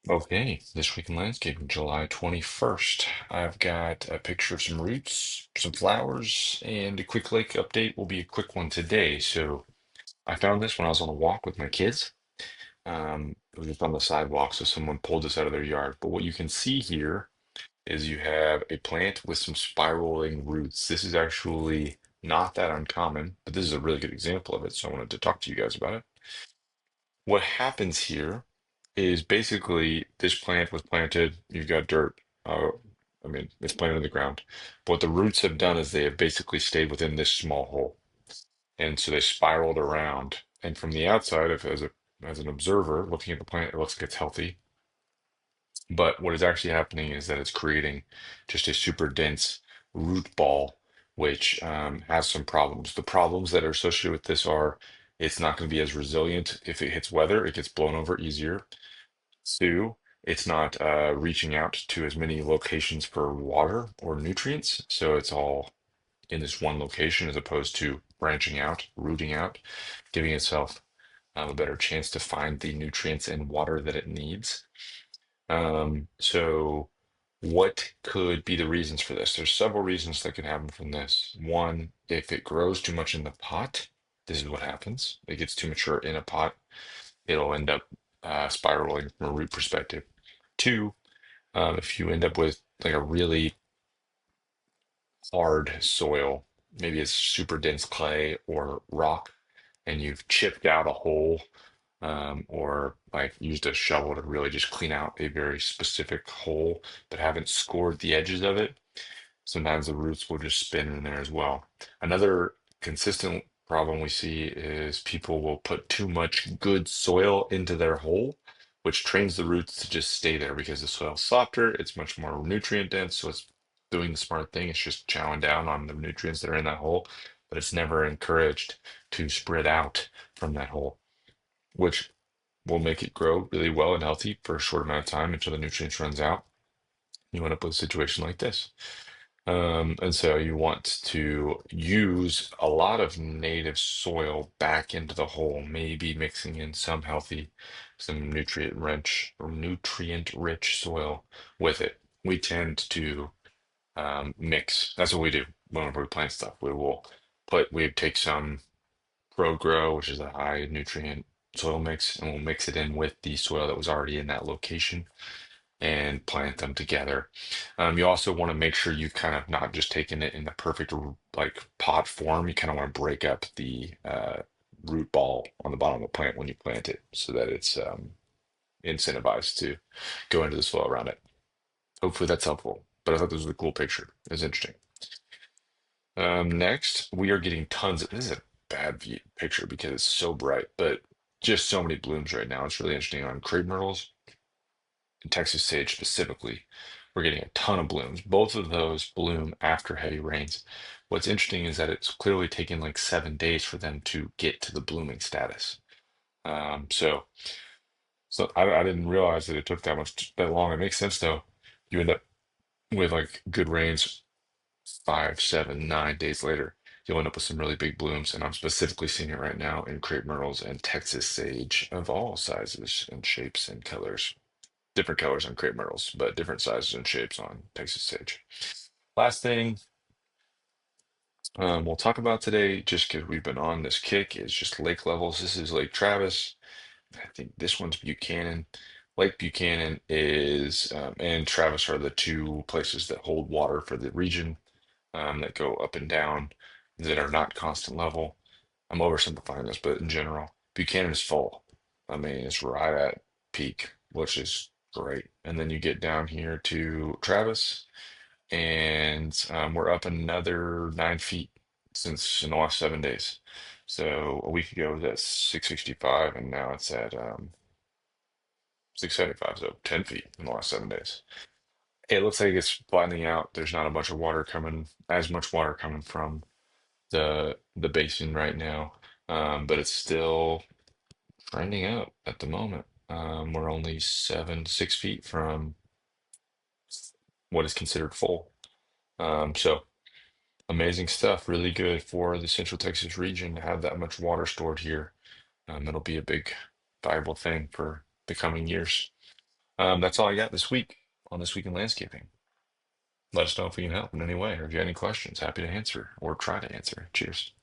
Okay, this week in landscaping, July 21st. I've got a picture of some roots, some flowers, and a quick lake update will be a quick one today. So I found this when I was on a walk with my kids. It was just on the sidewalk, so someone pulled this out of their yard. But what you can see here is you have a plant with some spiraling roots. This is actually not that uncommon, but this is a really good example of it. So I wanted to talk to you guys about it. What happens here is basically this plant was planted, you've got dirt. I mean, it's planted in the ground. But what the roots have done is they have basically stayed within this small hole. And so they spiraled around. And from the outside, if as an observer looking at the plant, it looks like it's healthy. But what is actually happening is that it's creating just a super dense root ball, which has some problems. The problems that are associated with this are it's not going to be as resilient if it hits weather, it gets blown over easier. Two, it's not reaching out to as many locations for water or nutrients. So it's all in this one location as opposed to branching out, rooting out, giving itself a better chance to find the nutrients and water that it needs. So what could be the reasons for this? There's several reasons that could happen from this. One, if it grows too much in the pot, this is what happens. It gets too mature in a pot, it'll end up spiraling from a root perspective. Two, if you end up with like a really hard soil, maybe it's super dense clay or rock, and you've chipped out a hole or like used a shovel to really just clean out a very specific hole, but haven't scored the edges of it, sometimes the roots will just spin in there as well. Another consistent problem we see is people will put too much good soil into their hole, which trains the roots to just stay there because the soil's softer, it's much more nutrient dense, so it's doing the smart thing. It's just chowing down on the nutrients that are in that hole, but it's never encouraged to spread out from that hole, which will make it grow really well and healthy for a short amount of time until the nutrients runs out. You end up with a situation like this. And so you want to use a lot of native soil back into the hole, maybe mixing in some healthy, some nutrient rich soil with it. We tend to mix. That's what we do whenever we plant stuff. We take some ProGrow, which is a high nutrient soil mix, and we'll mix it in with the soil that was already in that location and plant them together. You also want to make sure you've kind of not just taken it in the perfect like pot form. You kind of want to break up the root ball on the bottom of the plant when you plant it so that it's incentivized to go into the soil around it. Hopefully that's helpful. But I thought this was a cool picture. It's interesting. Next, we are getting tons of, this is a bad picture because it's so bright, but just so many blooms right now. It's really interesting on crepe myrtles and Texas sage specifically. We're getting a ton of blooms. Both of those bloom after heavy rains. What's interesting is that it's clearly taken like 7 days for them to get to the blooming status. So I didn't realize that it took that long. It makes sense though. You end up with like good rains 5, 7, 9 days later, you'll end up with some really big blooms. And I'm specifically seeing it right now in crepe myrtles and Texas sage of all sizes and shapes and colors. Different colors on crepe myrtles, but different sizes and shapes on Texas sage. Last thing we'll talk about today, just because we've been on this kick, is just lake levels. This is Lake Travis. I think this one's Buchanan. Lake Buchanan is and Travis are the two places that hold water for the region that go up and down that are not constant level. I'm oversimplifying this, but in general, Buchanan is full. I mean, it's right at peak, which is great. And then you get down here to Travis, and we're up another 9 feet since in the last 7 days. So a week ago it was at 665, and now it's at 675, so 10 feet in the last 7 days. It looks like it's flattening out. There's not a bunch of water coming, as much water coming from the basin right now, but it's still trending up at the moment. We're only 6 feet from what is considered full. So amazing stuff. Really good for the Central Texas region to have that much water stored here. It'll be a big, valuable thing for the coming years. That's all I got this week on This Week in Landscaping. Let us know if we can help in any way, or if you have any questions, happy to answer or try to answer. Cheers.